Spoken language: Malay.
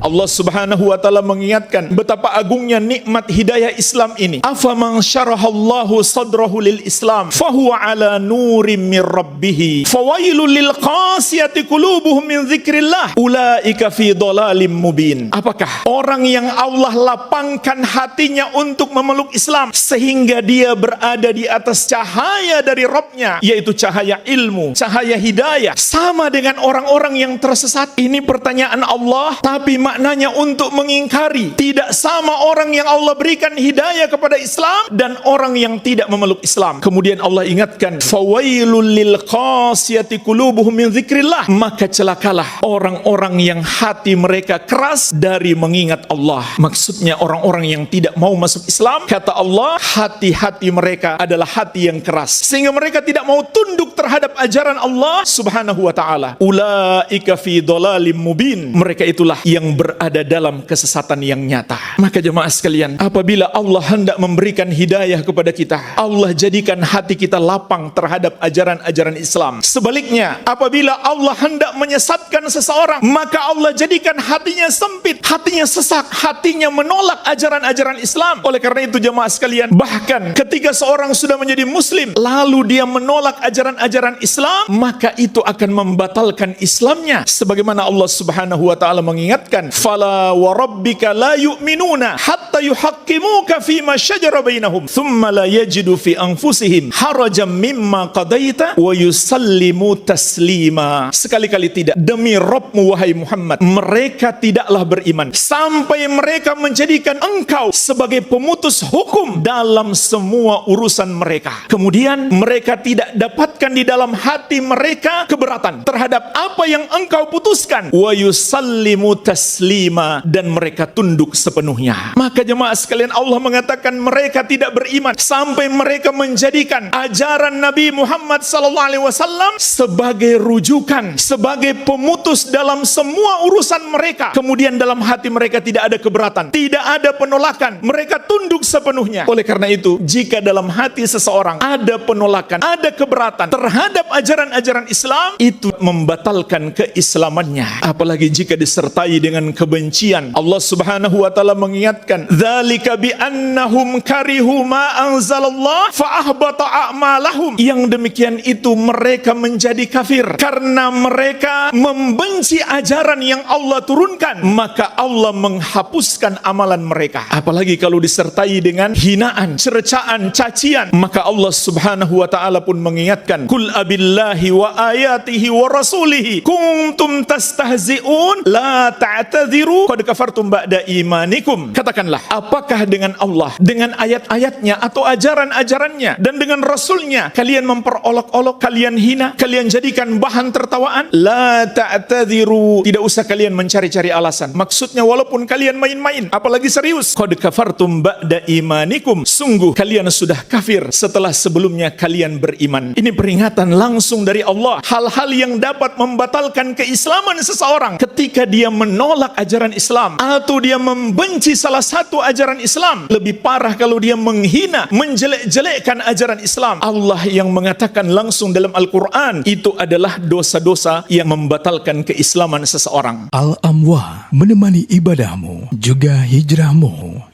Allah Subhanahu wa taala mengingatkan betapa agungnya nikmat hidayah Islam ini. Afaman syarahallahu sadrahu lil Islam fahuwa ala nurim mir rabbih fawailul lil qasiyati qulubuhum min dzikrillah ulaika fi dhalalim mubin. Apakah orang yang Allah lapangkan hatinya untuk memeluk Islam sehingga dia berada di atas cahaya dari Rabb-nya, yaitu cahaya ilmu, cahaya hidayah, sama dengan orang-orang yang tersesat? Ini pertanyaan Allah, tapi maknanya untuk mengingkari. Tidak sama orang yang Allah berikan hidayah kepada Islam dan orang yang tidak memeluk Islam. Kemudian Allah ingatkan, fawailul lil qasiyati qulubuhum min dzikrillah, maka celakalah orang-orang yang hati mereka keras dari mengingat Allah. Maksudnya orang-orang yang tidak mau masuk Islam, kata Allah, hati-hati mereka adalah hati yang keras sehingga mereka tidak mau tunduk terhadap ajaran Allah Subhanahu wa taala. Ulaika fi dhalalim mubin. Mereka itulah yang berada dalam kesesatan yang nyata. Maka jemaah sekalian, apabila Allah hendak memberikan hidayah kepada kita, Allah jadikan hati kita lapang terhadap ajaran-ajaran Islam. Sebaliknya, apabila Allah hendak menyesatkan seseorang, maka Allah jadikan hatinya sempit, hatinya sesak, hatinya menolak ajaran-ajaran Islam. Oleh karena itu jemaah sekalian, bahkan ketika seorang sudah menjadi muslim lalu dia menolak ajaran-ajaran Islam, maka itu akan membatalkan Islamnya. Sebagaimana Allah Subhanahu wa taala mengingatkan, fala wa rabbika la yu'minuna hatta yuhaqqimuka fima syajara bainahum thumma la yajidu fi anfusihim harajan mimma qadaita wa yusallimu taslima. Sekali-kali tidak, demi Rabbmu wahai Muhammad, mereka tidaklah beriman sampai mereka menjadikan engkau sebagai pemutus hukum dalam semua urusan mereka. Kemudian mereka tidak dapatkan di dalam hati mereka keberatan terhadap apa yang engkau putuskan. Wa yusallimu taslima, dan mereka tunduk sepenuhnya. Maka jemaah sekalian, Allah mengatakan mereka tidak beriman sampai mereka menjadikan ajaran Nabi Muhammad SAW sebagai rujukan, sebagai pemutus dalam semua urusan mereka. Kemudian dalam hati mereka tidak ada keberatan, tidak ada penolakan, mereka tunduk sepenuhnya. Oleh karena itu, jika dalam hati seseorang ada penolakan, ada keberatan terhadap ajaran-ajaran Islam, itu membatalkan keislamannya. Apalagi jika disertai dengan kebencian. Allah Subhanahu wa taala mengingatkan, dzalika bi annahum karihu ma anzalallah fa ahbata a'malahum. Yang demikian itu mereka menjadi kafir karena mereka membenci ajaran yang Allah turunkan, maka Allah menghapuskan amalan mereka. Apalagi kalau disertai dengan hinaan, cercaan, cacian, maka Allah Subhanahu wa taala pun mengingatkan, kul abillahi wa ayatihi wa rasulihi kuntum tastahzi'un la ta'tadhiru qad kafartum ba'da imanikum. Katakanlah, apakah dengan Allah, dengan ayat-ayatnya atau ajaran-ajarannya dan dengan rasulnya kalian memperolok-olok, kalian hina, kalian jadikan bahan tertawaan? La ta'tadhiru, tidak usah kalian mencari-cari alasan. Maksudnya walaupun kalian main-main, apalagi serius, qad kafartum ba'da imanikum, sungguh kalian sudah kafir setelah sebelumnya kalian beriman. Ini peringatan langsung dari Allah. Hal-hal yang dapat membatalkan keislaman seseorang ketika dia menolak ajaran Islam atau dia membenci salah satu ajaran Islam. Lebih parah kalau dia menghina, menjelek-jelekkan ajaran Islam. Allah yang mengatakan langsung dalam Al-Quran, itu adalah dosa-dosa yang membatalkan keislaman seseorang. Al-Amwah, menemani ibadahmu juga hijrahmu.